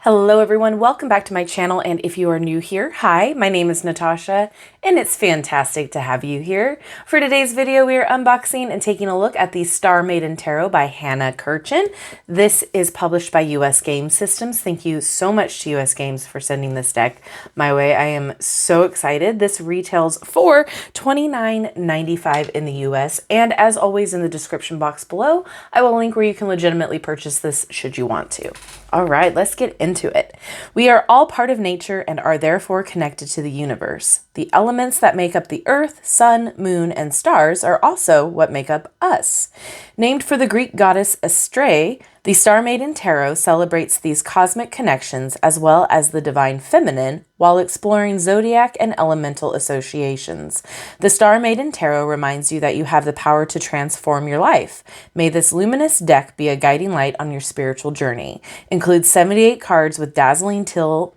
Hello everyone, welcome back to my channel, and if you are new here, hi, my name is Natasha and it's fantastic to have you here. For today's video, we are unboxing and taking a look at the Star Maiden Tarot by Hannah Kirchen. This is published by US Game Systems. Thank you so much to US Games for sending this deck my way. I am so excited. This retails for $29.95 in the US, and as always in the description box below, I will link where you can legitimately purchase this should you want to. All right, let's get into it. We are all part of nature and are therefore connected to the universe. The elements that make up the earth, sun, moon, and stars are also what make up us. Named for the Greek goddess Astraea, the Star Maiden Tarot celebrates these cosmic connections as well as the divine feminine while exploring zodiac and elemental associations. The Star Maiden Tarot reminds you that you have the power to transform your life. May this luminous deck be a guiding light on your spiritual journey. Includes 78 cards with dazzling teal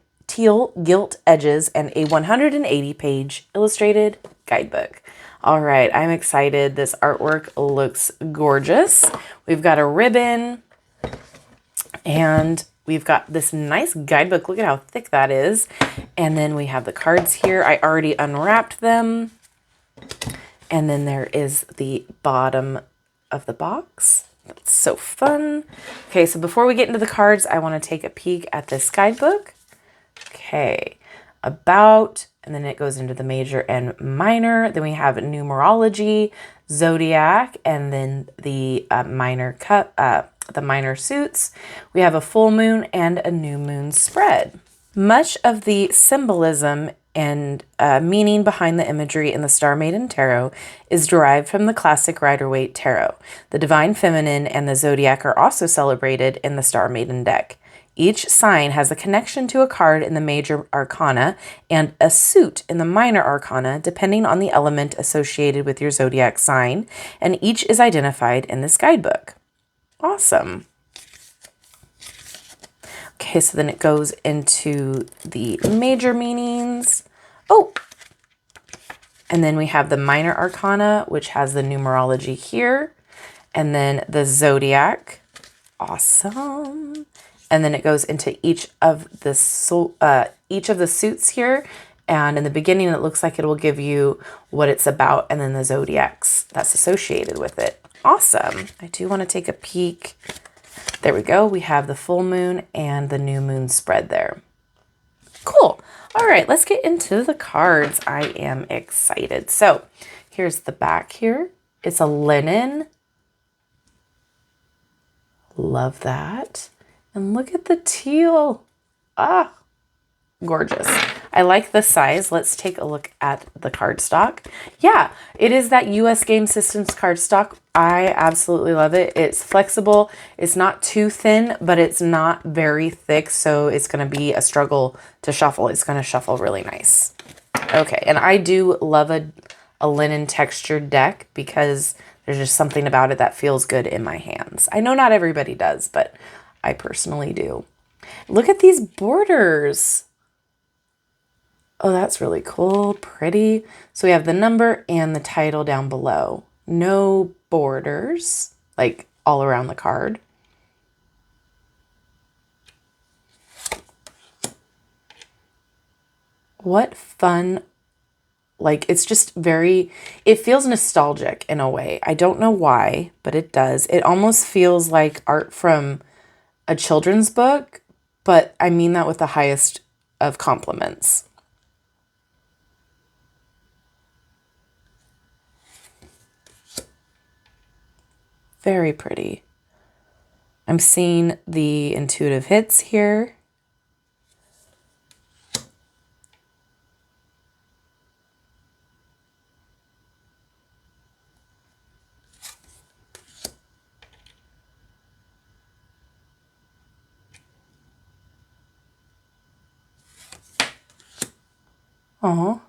gilt edges and a 180-page illustrated guidebook. All right, I'm excited. This artwork looks gorgeous. We've got a ribbon and we've got this nice guidebook. Look at how thick that is. And then we have the cards here. I already unwrapped them. And then there is the bottom of the box. That's so fun. Okay, so before we get into the cards, I want to take a peek at this guidebook. Okay, about, and then it goes into the major and minor. Then we have numerology, zodiac, and then the minor suits. We have a full moon and a new moon spread. Much of the symbolism and meaning behind the imagery in the Star Maiden Tarot is derived from the classic Rider-Waite Tarot. The Divine Feminine and the Zodiac are also celebrated in the Star Maiden deck. Each sign has a connection to a card in the major arcana and a suit in the minor arcana, depending on the element associated with your zodiac sign, and each is identified in this guidebook. Awesome. Okay, so then it goes into the major meanings. Oh, and then we have the minor arcana, which has the numerology here, and then the zodiac. Awesome. And then it goes into each of the suits here. And in the beginning, it looks like it will give you what it's about, and then the zodiacs that's associated with it. Awesome. I do want to take a peek. There we go. We have the full moon and the new moon spread there. Cool. All right, let's get into the cards. I am excited. So here's the back here. It's a linen. Love that. And look at the teal. Ah, gorgeous. I like the size. Let's take a look at the cardstock. Yeah, it is that US Game Systems cardstock. I absolutely love it. It's flexible. It's not too thin, but it's not very thick, so it's going to be a struggle to shuffle. It's going to shuffle really nice. Okay, and I do love a linen textured deck because there's just something about it that feels good in my hands. I know not everybody does, but I personally do. Look at these borders. Oh, that's really cool. Pretty. So we have the number and the title down below. No borders, like all around the card. What fun. Like, it's just it feels nostalgic in a way. I don't know why, but it does. It almost feels like art from a children's book, but I mean that with the highest of compliments. Very pretty. I'm seeing the intuitive hits here. Oh.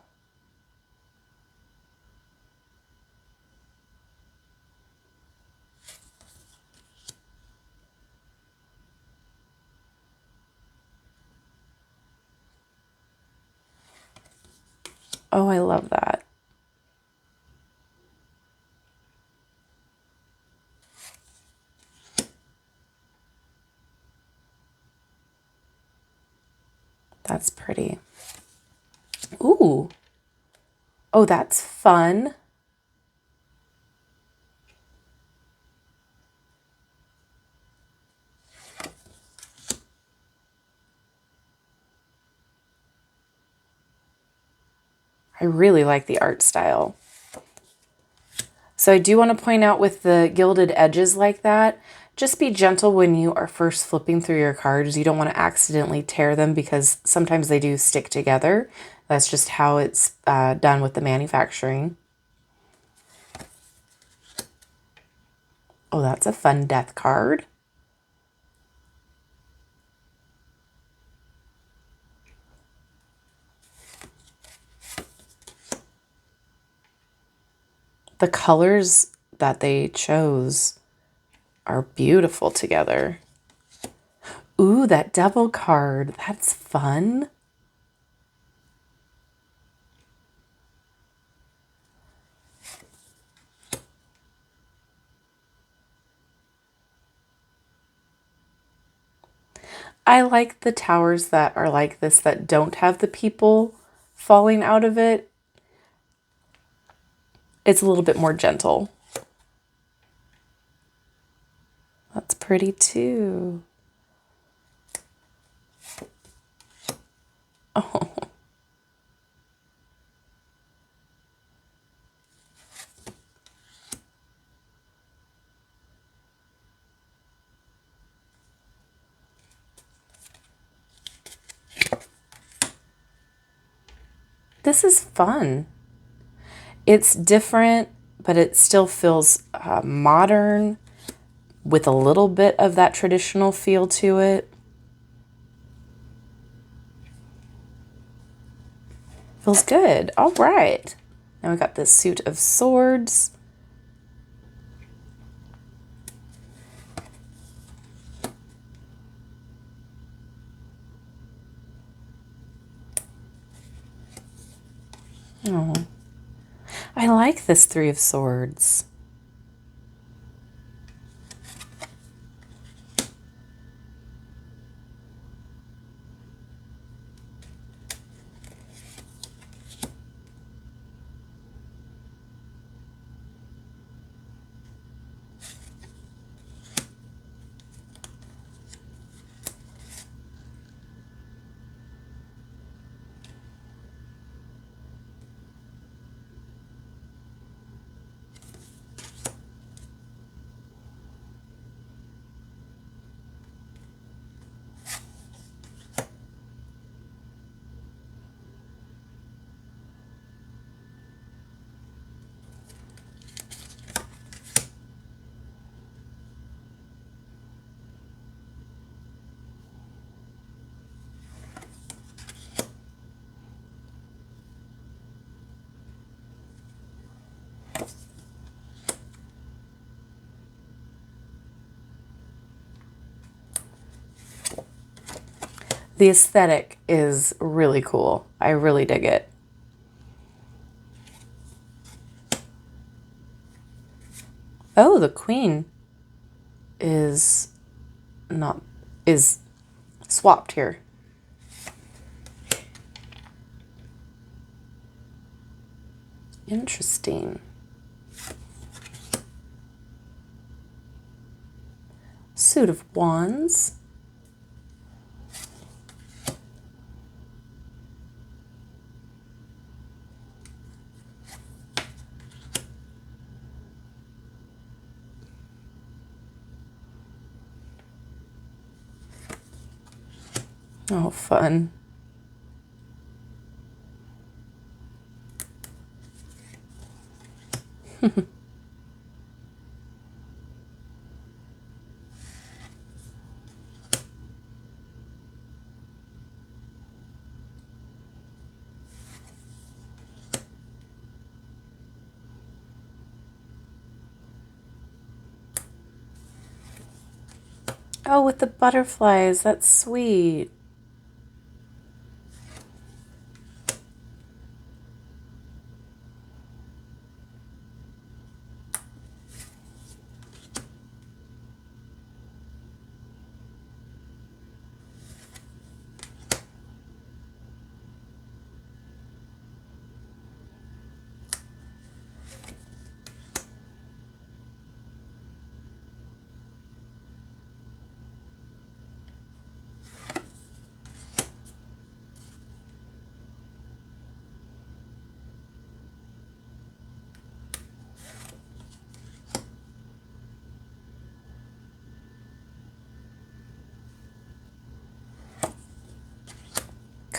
Oh, I love that. That's pretty. Ooh. Oh, that's fun. I really like the art style. So I do want to point out with the gilded edges like that, just be gentle when you are first flipping through your cards. You don't want to accidentally tear them because sometimes they do stick together. That's just how it's done with the manufacturing. Oh, that's a fun death card. The colors that they chose are beautiful together. Ooh, that devil card. That's fun. I like the towers that are like this that don't have the people falling out of it. It's a little bit more gentle. That's pretty too. Oh. This is fun. It's different, but it still feels modern with a little bit of that traditional feel to it. Feels good. All right. Now we got this suit of swords. Oh, I like this three of swords. The aesthetic is really cool. I really dig it. Oh, the queen is not, is swapped here. Interesting. Suit of wands. Oh, fun. Oh, with the butterflies. That's sweet.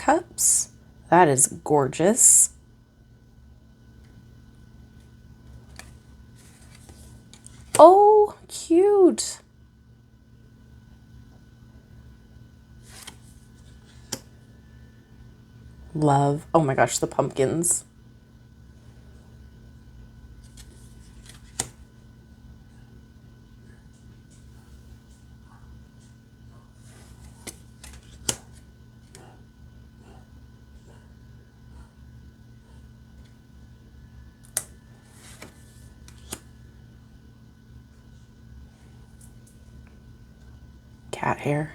Cups. That is gorgeous. Oh, cute. Love. Oh my gosh, the pumpkins. Cat hair.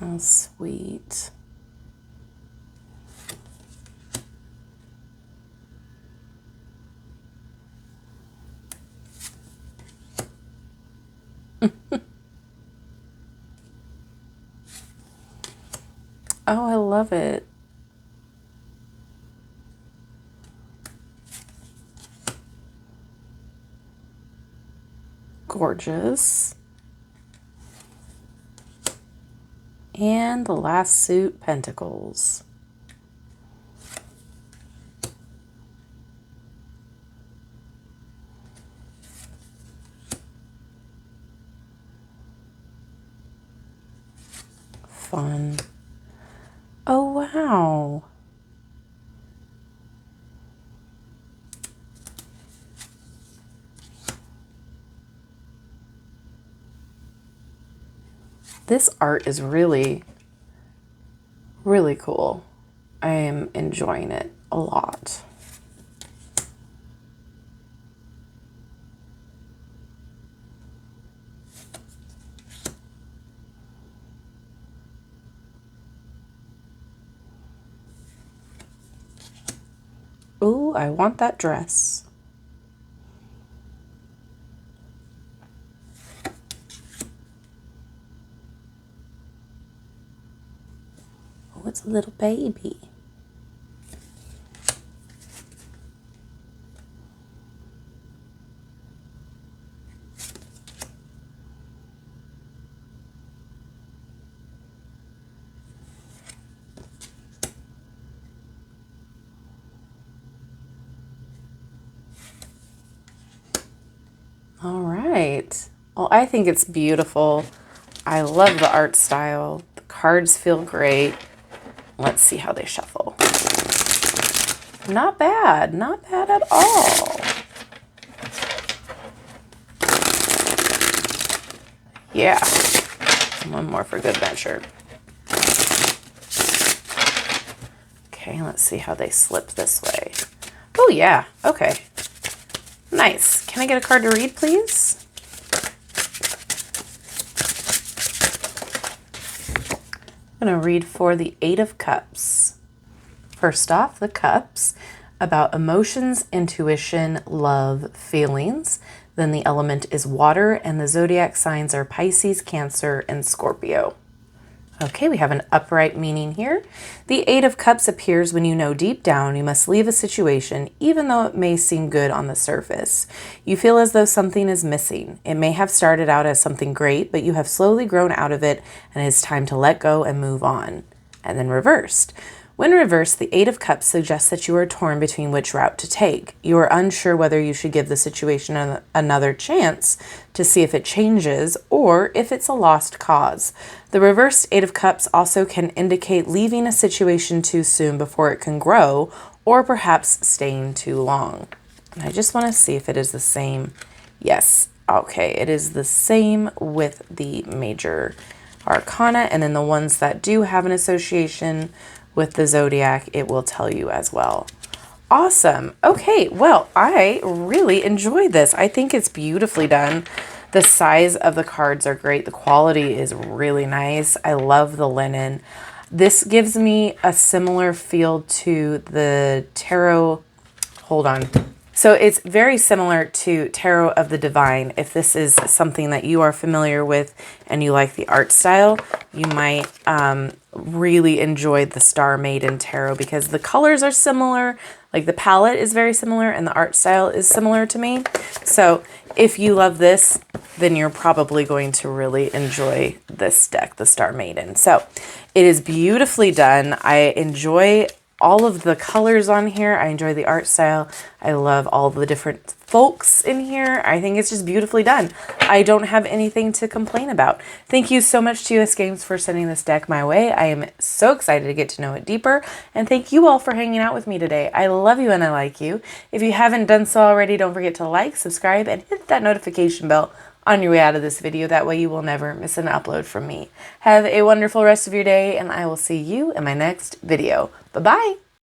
Oh, sweet. Oh, I love it. Gorgeous. And the last suit, Pentacles. Fun. Oh, wow. This art is really, really cool. I am enjoying it a lot. Ooh, I want that dress. Oh, it's a little baby. All right. Well, I think it's beautiful. I love the art style. The cards feel great. Let's see how they shuffle. Not bad. Not bad at all. Yeah. One more for good measure. Okay, let's see how they slip this way. Oh, yeah. Okay. Nice. Can I get a card to read, please? I'm going to read for the Eight of Cups. First off, the Cups, about emotions, intuition, love, feelings. Then the element is water, and the zodiac signs are Pisces, Cancer, and Scorpio. Okay, we have an upright meaning here. The Eight of Cups appears when you know deep down you must leave a situation, even though it may seem good on the surface. You feel as though something is missing. It may have started out as something great, but you have slowly grown out of it, and it is time to let go and move on. And then reversed. When reversed, the Eight of Cups suggests that you are torn between which route to take. You are unsure whether you should give the situation another chance to see if it changes or if it's a lost cause. The reversed Eight of Cups also can indicate leaving a situation too soon before it can grow, or perhaps staying too long. And I just want to see if it is the same. Yes. Okay, it is the same with the major arcana, and then the ones that do have an association with the zodiac, it will tell you as well. Awesome. Okay, well, I really enjoyed this. I think it's beautifully done. The size of the cards are great. The quality is really nice. I love the linen. This gives me a similar feel to the tarot hold on. So it's very similar to Tarot of the Divine. If this is something that you are familiar with and you like the art style, you might really enjoy the Star Maiden Tarot because the colors are similar, like the palette is very similar and the art style is similar to me. So if you love this, then you're probably going to really enjoy this deck, the Star Maiden. So it is beautifully done. I enjoy all of the colors on here. I enjoy the art style. I love all the different folks in here. I think it's just beautifully done. I don't have anything to complain about. Thank you so much to US Games for sending this deck my way. I am so excited to get to know it deeper. And thank you all for hanging out with me today. I love you and I like you. If you haven't done so already, don't forget to like, subscribe, and hit that notification bell on your way out of this video. That way you will never miss an upload from me. Have a wonderful rest of your day, and I will see you in my next video. Bye-bye.